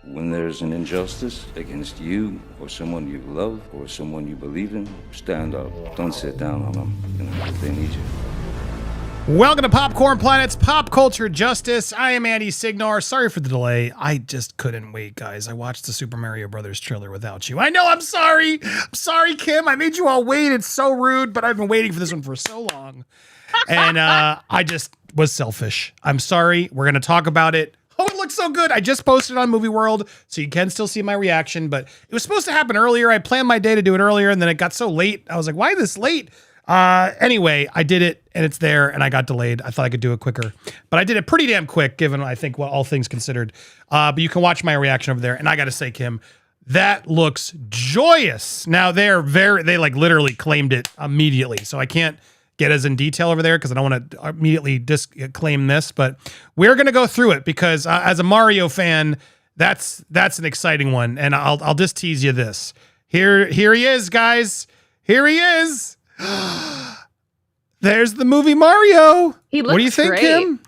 When there's an injustice against you or someone you love or someone you believe in, stand up. Don't sit down on them, if they need you. Welcome to Popcorn Planet's Pop Culture Justice. I am Andy Signore. Sorry for the delay. I just couldn't wait, guys. I watched the Super Mario Brothers trailer without you. I know, I'm sorry. I'm sorry, Kim. I made you all wait. It's so rude, but I've been waiting for this one for so long. And I just was selfish. I'm sorry. We're going to talk about it. Oh, it looks so good. I just posted it on Movie World, so you can still see my reaction, but it was supposed to happen earlier. I planned my day to do it earlier, and then it got so late. I was like, why this late? Anyway, I did it, and it's there, and I got delayed. I thought I could do it quicker, but I did it pretty damn quick, given, I think, what all things considered. But you can watch my reaction over there, and I got to say, Kim, that looks joyous. Now, they like literally claimed it immediately, so I can't get as in detail over there because I don't want to immediately disclaim this, but we're going to go through it because as a Mario fan, that's an exciting one. And I'll just tease you this. Here he is, guys. Here he is. There's the movie Mario. He looks what do you think, great. Kim?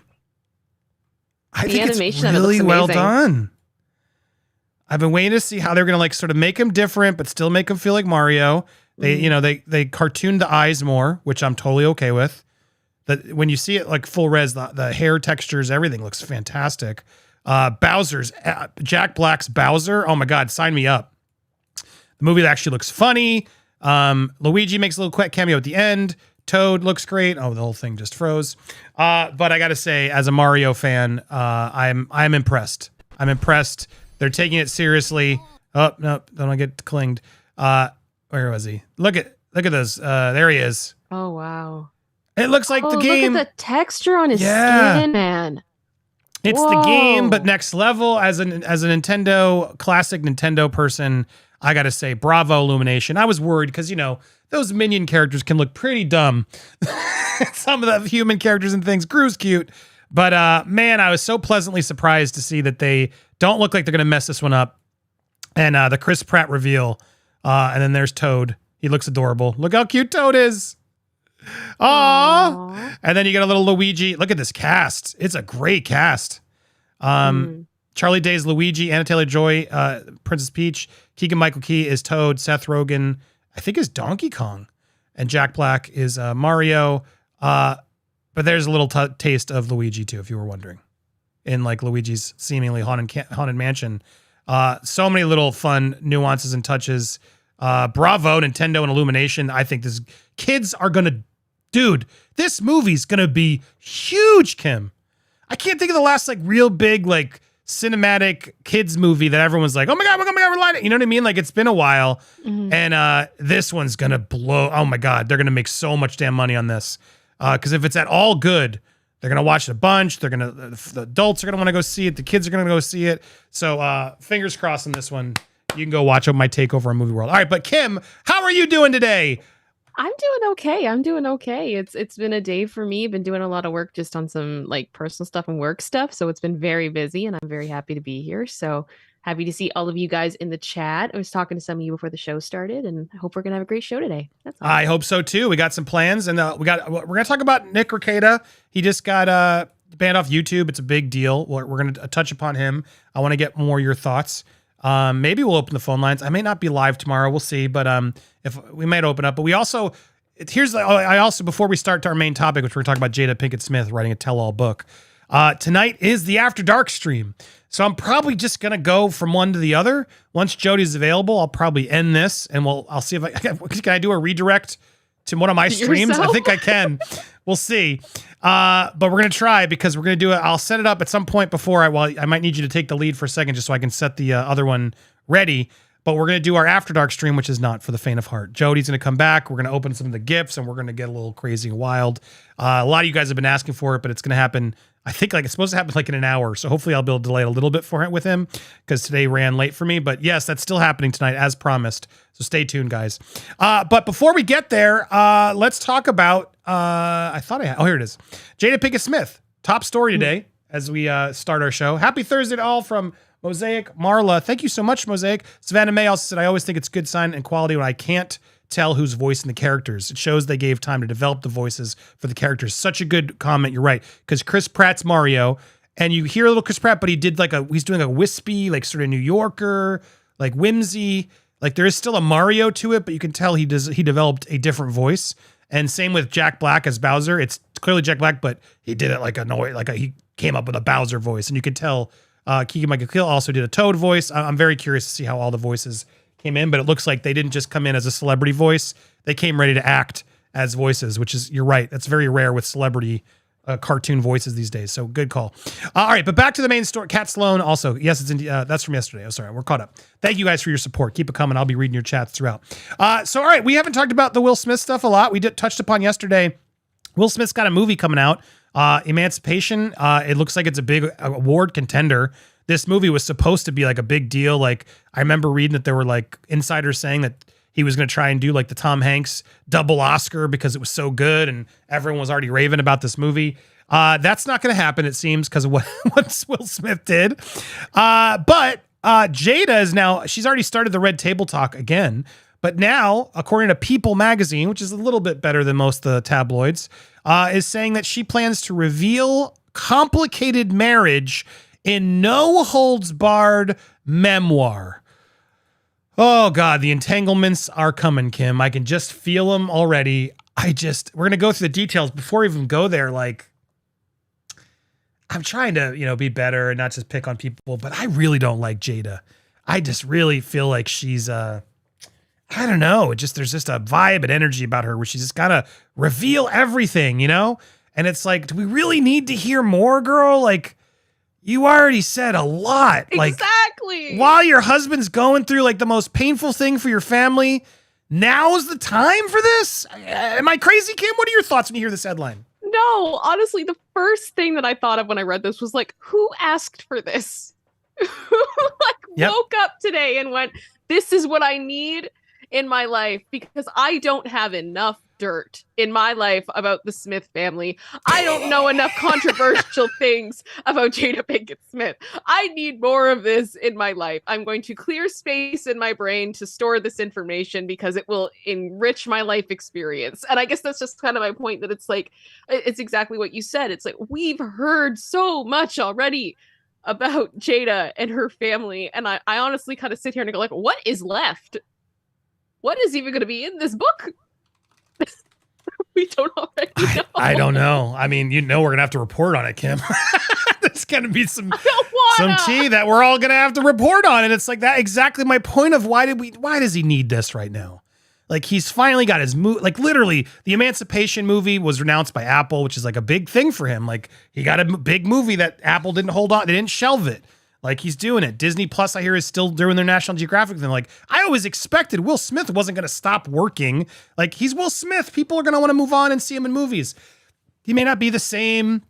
I think it's really well done. I've been waiting to see how they're going to like sort of make him different, but still make him feel like Mario. They cartooned the eyes more, which I'm totally okay with. That when you see it like full res, the hair textures, everything looks fantastic. Jack Black's Bowser. Oh my God, sign me up. The movie actually looks funny. Luigi makes a little quick cameo at the end. Toad looks great. Oh, the whole thing just froze. But I got to say, as a Mario fan, I'm impressed. I'm impressed. They're taking it seriously. Oh no, don't get clinged. Where was he? Look at this. There he is. Oh wow! It looks like the game. Look at the texture on his skin, man. It's the game, but next level. As a Nintendo classic Nintendo person, I gotta say, bravo, Illumination. I was worried because those minion characters can look pretty dumb. Some of the human characters and things. Gru's cute, but man, I was so pleasantly surprised to see that they don't look like they're gonna mess this one up. And the Chris Pratt reveal. And then there's Toad. He looks adorable. Look how cute Toad is. Aww. And then you get a little Luigi. Look at this cast. It's a great cast. Charlie Day's Luigi, Anna Taylor-Joy, Princess Peach, Keegan-Michael Key is Toad, Seth Rogen, I think is Donkey Kong, and Jack Black is Mario. But there's a little taste of Luigi too, if you were wondering, in like Luigi's seemingly haunted mansion. So many little fun nuances and touches. Bravo, Nintendo and Illumination. I think kids are this movie's gonna be huge, Kim. I can't think of the last like real big like cinematic kids movie that everyone's like, oh my God, we're lining. You know what I mean? Like it's been a while. Mm-hmm. And this one's gonna blow. Oh my God, they're gonna make so much damn money on this. Because if it's at all good, they're going to watch it a bunch. The adults are going to want to go see it. The kids are going to go see it. So fingers crossed on this one. You can go watch my takeover on Movie World. All right, but Kim, how are you doing today? I'm doing okay. It's been a day for me. Been doing a lot of work just on some like personal stuff and work stuff. So it's been very busy and I'm very happy to be here. So happy to see all of you guys in the chat. I was talking to some of you before the show started and I hope we're going to have a great show today. That's all. I hope so too. We got some plans and we're going to talk about Nick Rekieta. He just got banned off YouTube. It's a big deal. We're going to touch upon him. I want to get more of your thoughts. Maybe we'll open the phone lines. I may not be live tomorrow. We'll see, but if we might open up, but we also, before we start to our main topic, which we're talking about Jada Pinkett Smith writing a tell-all book, tonight is the After Dark stream. So I'm probably just going to go from one to the other. Once Jody's available, I'll probably end this and I'll see if can I do a redirect to one of my streams? Yourself? I think I can. We'll see. But we're going to try because we're going to do it. I'll set it up at some point before I might need you to take the lead for a second just so I can set the other one ready. But we're going to do our After Dark stream, which is not for the faint of heart. Jody's going to come back. We're going to open some of the gifts and we're going to get a little crazy and wild. A lot of you guys have been asking for it, but it's going to happen. I think like it's supposed to happen like in an hour. So hopefully I'll be able to delay it a little bit for it with him because today ran late for me. But yes, that's still happening tonight as promised. So stay tuned, guys. But before we get there, let's talk about, here it is. Jada Pinkett Smith, top story today as we start our show. Happy Thursday to all from Mosaic. Marla, thank you so much, Mosaic. Savannah May also said, I always think it's good sign and quality when I can't tell who's voicing the characters. It shows they gave time to develop the voices for the characters. Such a good comment. You're right. Because Chris Pratt's Mario and you hear a little Chris Pratt, but he's doing a wispy, like sort of New Yorker, like whimsy. Like there is still a Mario to it, but you can tell he developed a different voice. And same with Jack Black as Bowser. It's clearly Jack Black, but he did it he came up with a Bowser voice, and you could tell Keegan-Michael Key also did a Toad voice. I'm very curious to see how all the voices came in, but it looks like they didn't just come in as a celebrity voice. They came ready to act as voices, which is, you're right, that's very rare with celebrity cartoon voices these days. So good call. All right, but back to the main story. Kat Sloan also. Yes, that's from yesterday. Oh, sorry, we're caught up. Thank you guys for your support. Keep it coming. I'll be reading your chats throughout. So all right, we haven't talked about the Will Smith stuff a lot. We touched upon yesterday. Will Smith's got a movie coming out, Emancipation. It looks like it's a big award contender. This movie was supposed to be like a big deal. Like I remember reading that there were like insiders saying that he was going to try and do like the Tom Hanks double Oscar because it was so good and everyone was already raving about this movie. That's not going to happen, it seems, because of what Will Smith did. But Jada is now, she's already started the red table talk again. But now, according to People magazine, which is a little bit better than most of the tabloids, is saying that she plans to reveal complicated marriage in no holds barred memoir. Oh God, the entanglements are coming, Kim. I can just feel them already. We're going to go through the details before we even go there. Like, I'm trying to, be better and not just pick on people, but I really don't like Jada. I just really feel like she's, I don't know. There's just a vibe and energy about her where she's just gotta reveal everything, And it's like, do we really need to hear more, girl? Like, you already said a lot. Exactly. Like, while your husband's going through like the most painful thing for your family, now's the time for this? Am I crazy, Kim? What are your thoughts when you hear this headline? No, honestly, the first thing that I thought of when I read this was like, who asked for this? Woke up today and went, this is what I need in my life, because I don't have enough dirt in my life about the Smith family. I don't know enough controversial things about Jada Pinkett Smith. I need more of this in my life. I'm going to clear space in my brain to store this information because it will enrich my life experience. And I guess that's just kind of my point, that it's like, it's exactly what you said. It's like, we've heard so much already about Jada and her family. And I honestly kind of sit here and go like, what is left? What is even going to be in this book? We don't already know. I don't know. I mean, we're going to have to report on it, Kim. There's going to be some tea that we're all going to have to report on. And it's like that exactly my point of why does he need this right now? Like, he's finally got his movie. Like, literally, the Emancipation movie was renounced by Apple, which is like a big thing for him. Like, he got a big movie that Apple didn't hold on. They didn't shelve it. Like, he's doing it. Disney Plus, I hear, is still doing their National Geographic thing. Like, I always expected Will Smith wasn't going to stop working. Like, he's Will Smith. People are going to want to move on and see him in movies. He may not be the same.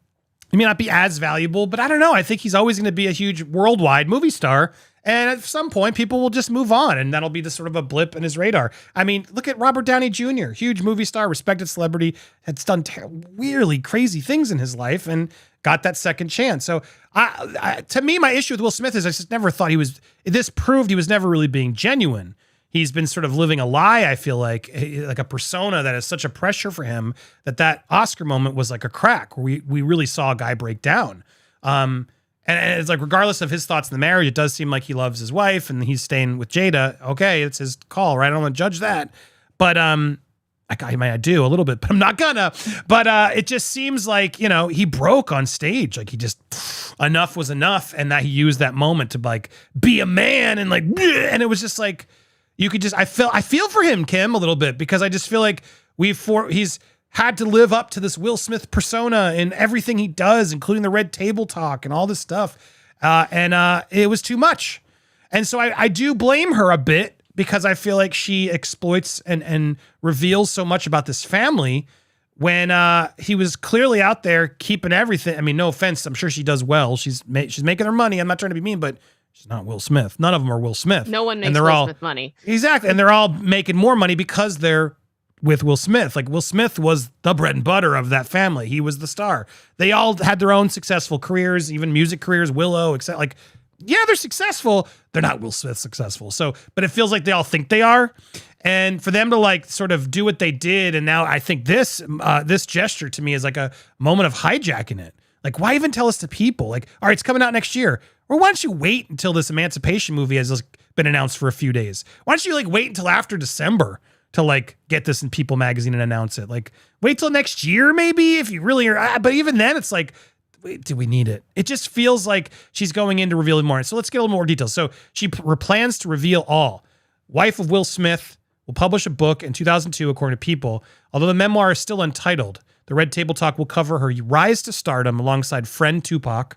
He may not be as valuable, but I don't know. I think he's always going to be a huge worldwide movie star. And at some point, people will just move on, and that'll be the sort of a blip in his radar. I mean, look at Robert Downey Jr., huge movie star, respected celebrity, has done weirdly crazy things in his life and got that second chance. So to me, my issue with Will Smith is I just never thought this proved he was never really being genuine. He's been sort of living a lie, I feel like a persona that is such a pressure for him that Oscar moment was like a crack where we really saw a guy break down. And it's like, regardless of his thoughts in the marriage, it does seem like he loves his wife and he's staying with Jada. Okay, it's his call, right? I don't want to judge that. But I do a little bit, but I'm not gonna. But it just seems like, he broke on stage. Like, he just, enough was enough. And that he used that moment to like be a man and like, and it was just like, you could just, I feel for him, Kim, a little bit, because I just feel like he's had to live up to this Will Smith persona in everything he does, including the red table talk and all this stuff. And it was too much. And so I do blame her a bit, because I feel like she exploits and reveals so much about this family when he was clearly out there keeping everything. I mean, no offense. I'm sure she does well. She's making her money. I'm not trying to be mean, but she's not Will Smith. None of them are Will Smith. No one makes Will Smith money. Exactly. And they're all making more money because they're with Will Smith. Like, Will Smith was the bread and butter of that family. He was the star. They all had their own successful careers, even music careers, Willow, etc. Like, yeah, they're successful. They're not Will Smith successful. So, but it feels like they all think they are. And for them to like sort of do what they did. And now I think this gesture to me is like a moment of hijacking it. Like, why even tell us to people? Like, all right, it's coming out next year. Or why don't you wait until this Emancipation movie has like, been announced for a few days? Why don't you like wait until after December to like get this in People magazine and announce it? Like, wait till next year maybe if you really are. But even then, it's like, wait, do we need it? It just feels like she's going in to reveal more. So let's get a little more details. So she plans to reveal all. Wife of Will Smith will publish a book in 2002, according to People. Although the memoir is still untitled, the Red Table Talk will cover her rise to stardom alongside friend Tupac,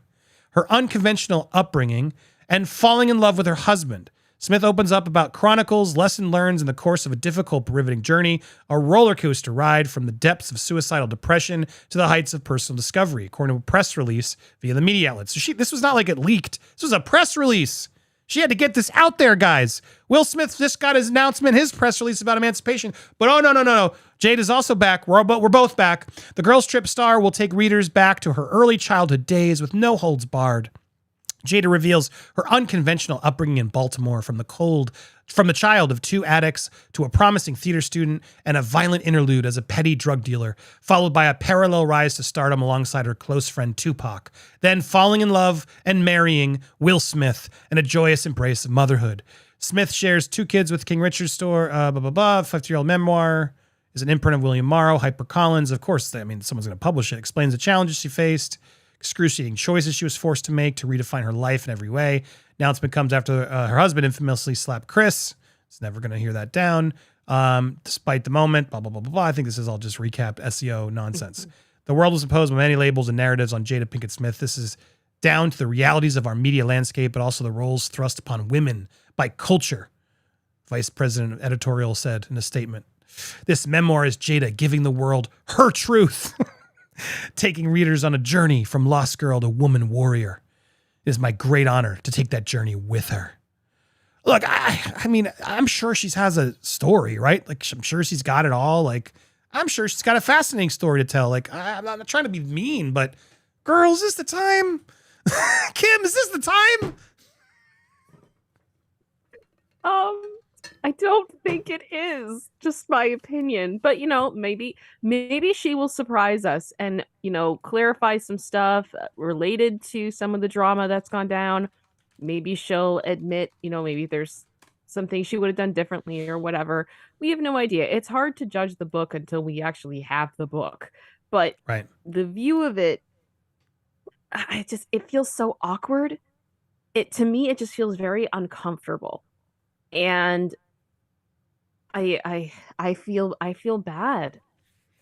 her unconventional upbringing, and falling in love with her husband. Smith opens up about chronicles, lesson learned in the course of a difficult, riveting journey, a roller coaster ride from the depths of suicidal depression to the heights of personal discovery, according to a press release via the media outlets. So this was not like it leaked. This was a press release. She had to get this out there, guys. Will Smith just got his announcement, his press release about emancipation. But oh, no. Jada's also back. We're both back. The Girls Trip star will take readers back to her early childhood days with no holds barred. Jada reveals her unconventional upbringing in Baltimore from the child of two addicts to a promising theater student and a violent interlude as a petty drug dealer, followed by a parallel rise to stardom alongside her close friend Tupac, then falling in love and marrying Will Smith and a joyous embrace of motherhood. Smith shares 2 kids with King Richard's store, 50-year-old memoir is an imprint of William Morrow, HarperCollins. Of course, someone's going to publish it. Explains the challenges she faced, excruciating choices she was forced to make to redefine her life in every way. Announcement comes after her husband infamously slapped Chris. It's never going to hear that down. Despite the moment, blah, blah, blah, blah, blah. I think this is all just recap SEO nonsense. The world was imposed with many labels and narratives on Jada Pinkett Smith. This is down to the realities of our media landscape, but also the roles thrust upon women by culture, Vice President editorial said in a statement. This memoir is Jada giving the world her truth. Taking readers on a journey from lost girl to woman warrior. It is my great honor to take that journey with her. Look, I'm sure she has a story, right? Like, I'm sure she's got it all. Like, I'm sure she's got a fascinating story to tell. Like, I'm not trying to be mean, but girls, is this the time? Kim, is this the time? I don't think it is, just my opinion. But, maybe she will surprise us and, clarify some stuff related to some of the drama that's gone down. Maybe she'll admit, maybe there's something she would have done differently or whatever. We have no idea. It's hard to judge the book until we actually have the book. But right. The view of it, it feels so awkward. To me, it just feels very uncomfortable. And I feel bad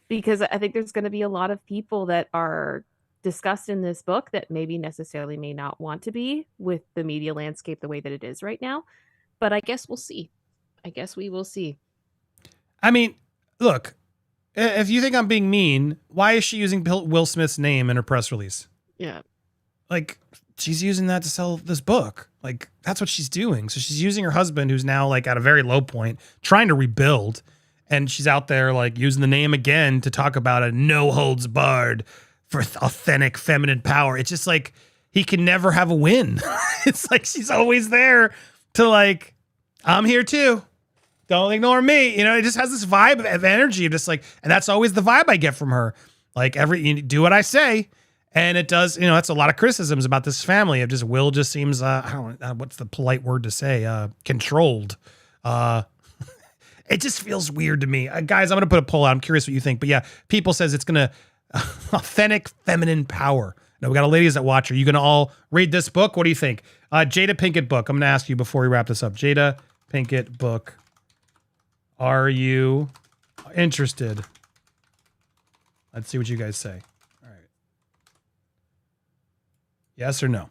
because I think there's going to be a lot of people that are discussed in this book that maybe necessarily may not want to be with the media landscape the way that it is right now. But I guess we'll see. I guess we will see. Look, if you think I'm being mean, why is she using Will Smith's name in her press release? Yeah. Like, she's using that to sell this book. Like, that's what she's doing. So she's using her husband, who's now like at a very low point, trying to rebuild. And she's out there like using the name again to talk about a no holds barred for authentic feminine power. It's just like, he can never have a win. It's like, she's always there to like, I'm here too. Don't ignore me. It just has this vibe of energy of just like, and that's always the vibe I get from her. Like, you do what I say. And it does, that's a lot of criticisms about this family. It just, Will just seems, I don't know, what's the polite word to say? Controlled. It just feels weird to me. Guys, I'm going to put a poll out. I'm curious what you think. But yeah, People says it's going to, authentic feminine power. Now, we got a ladies that watch. Are you going to all read this book? What do you think? Jada Pinkett book. I'm going to ask you before we wrap this up. Jada Pinkett book. Are you interested? Let's see what you guys say. Yes or no?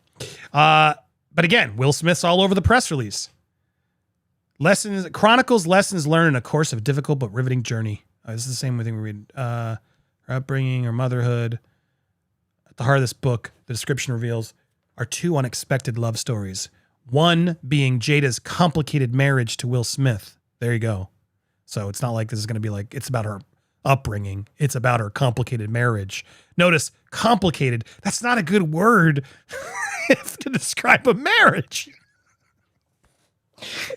But again, Will Smith's all over the press release. Chronicles lessons learned in a course of a difficult but riveting journey. This is the same thing we read. Her upbringing, her motherhood. At the heart of this book, the description reveals, are 2 unexpected love stories. One being Jada's complicated marriage to Will Smith. There you go. So it's not like this is going to be like, it's about her upbringing. It's about her complicated marriage. Notice, complicated. That's not a good word to describe a marriage.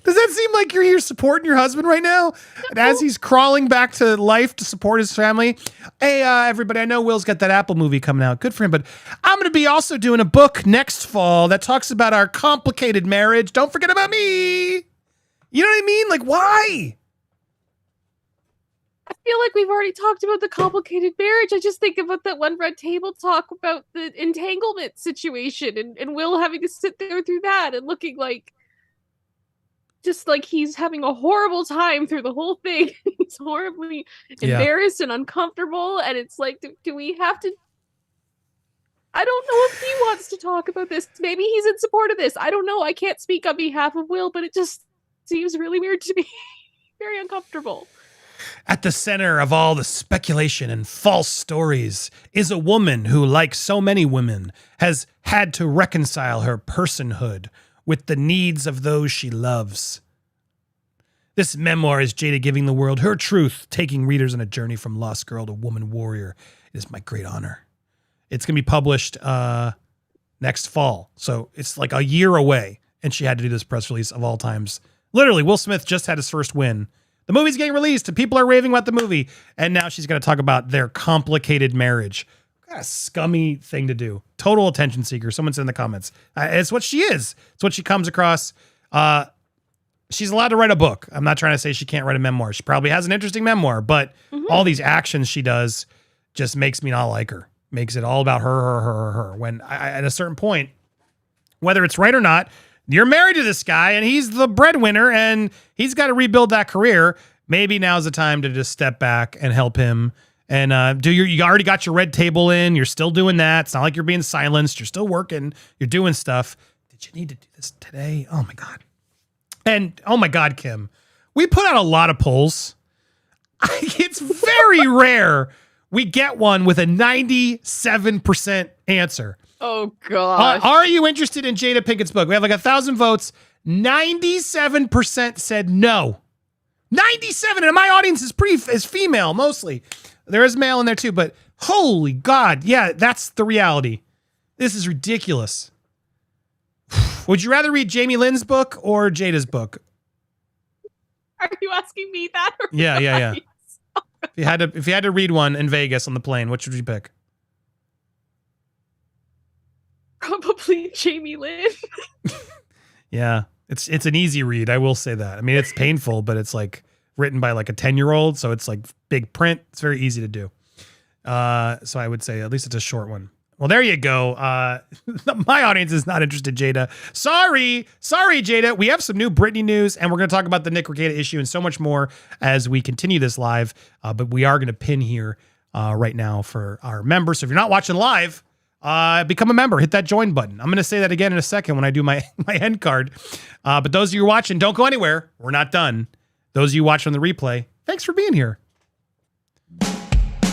Does that seem like you're here supporting your husband right now? And as he's crawling back to life to support his family. Hey, everybody, I know Will's got that Apple movie coming out. Good for him. But I'm going to be also doing a book next fall that talks about our complicated marriage. Don't forget about me. You know what I mean? Like, why? I feel like we've already talked about the complicated marriage. I just think about that one Red Table Talk about the entanglement situation and Will having to sit there through that and looking like just like he's having a horrible time through the whole thing. He's horribly embarrassed and uncomfortable. And it's like, do we have to? I don't know if he wants to talk about this. Maybe he's in support of this. I don't know. I can't speak on behalf of Will, but it just seems really weird to me. Very uncomfortable. At the center of all the speculation and false stories is a woman who, like so many women, has had to reconcile her personhood with the needs of those she loves. This memoir is Jada giving the world her truth, taking readers on a journey from lost girl to woman warrior. It is my great honor. It's going to be published next fall, so it's like a year away, and she had to do this press release of all times. Literally, Will Smith just had his first win. The movie's getting released, and people are raving about the movie, and now she's going to talk about their complicated marriage. What a scummy thing to do. Total attention seeker. Someone said in the comments. It's what she is. It's what she comes across. She's allowed to write a book. I'm not trying to say she can't write a memoir. She probably has an interesting memoir, but all these actions she does just makes me not like her. Makes it all about her. When at a certain point, whether it's right or not, you're married to this guy and he's the breadwinner and he's got to rebuild that career. Maybe now's the time to just step back and help him. And you already got your red table in. You're still doing that. It's not like you're being silenced. You're still working. You're doing stuff. Did you need to do this today? Oh my God. And oh my God, Kim, we put out a lot of polls. It's very rare we get one with a 97% answer. Oh gosh. Are you interested in Jada Pinkett's book? We have like 1,000 votes. 97% said no. 97, and my audience is female mostly. There is male in there too, but holy God, yeah, that's the reality. This is ridiculous. Would you rather read Jamie Lynn's book or Jada's book? Are you asking me that? Or Yeah. If you had to read one in Vegas on the plane, which would you pick? Probably Jamie Lynn. Yeah, it's an easy read. I will say that. I mean, it's painful, but it's like written by like a 10-year-old, so it's like big print. It's very easy to do. So I would say at least it's a short one. Well, there you go. My audience is not interested, Jada. Sorry, Jada. We have some new Britney news, and we're going to talk about the Nick Rekieta issue and so much more as we continue this live. But we are going to pin here right now for our members. So if you're not watching live, become a member. Hit that join button. I'm going to say that again in a second when I do my end card. But those of you watching, don't go anywhere. We're not done. Those of you watching the replay, thanks for being here.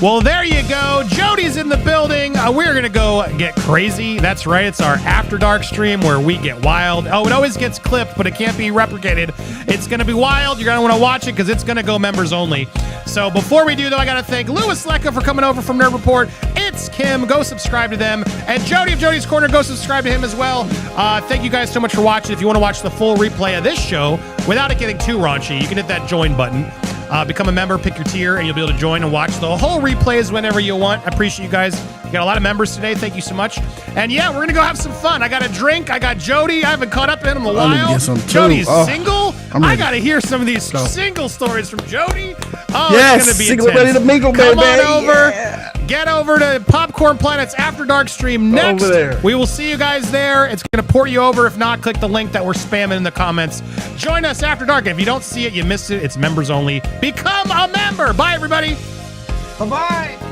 Well, there you go. Jody's in the building. We're going to go get crazy. That's right. It's our After Dark stream where we get wild. Oh, it always gets clipped, but it can't be replicated. It's going to be wild. You're going to want to watch it because it's going to go members only. So before we do, though, I got to thank Louis Lecca for coming over from Nerd Report. It's Kim. Go subscribe to them. And Jody of Jody's Corner, go subscribe to him as well. Thank you guys so much for watching. If you want to watch the full replay of this show without it getting too raunchy, you can hit that join button. Become a member, pick your tier, and you'll be able to join and watch the whole replays whenever you want. I appreciate you guys. We got a lot of members today. Thank you so much. And yeah, we're going to go have some fun. I got a drink. I got Jody. I haven't caught up in him a while. Jody's single. I got to hear some of these single stories from Jody. Oh, yes, it's going to be single, intense. ready to mingle, Come baby. on over. Yeah. Get over to Popcorn Planet's After Dark stream next. Over there. We will see you guys there. It's going to port you over. If not, click the link that we're spamming in the comments. Join us After Dark. If you don't see it, you missed it. It's members only. Become a member. Bye, everybody. Bye-bye.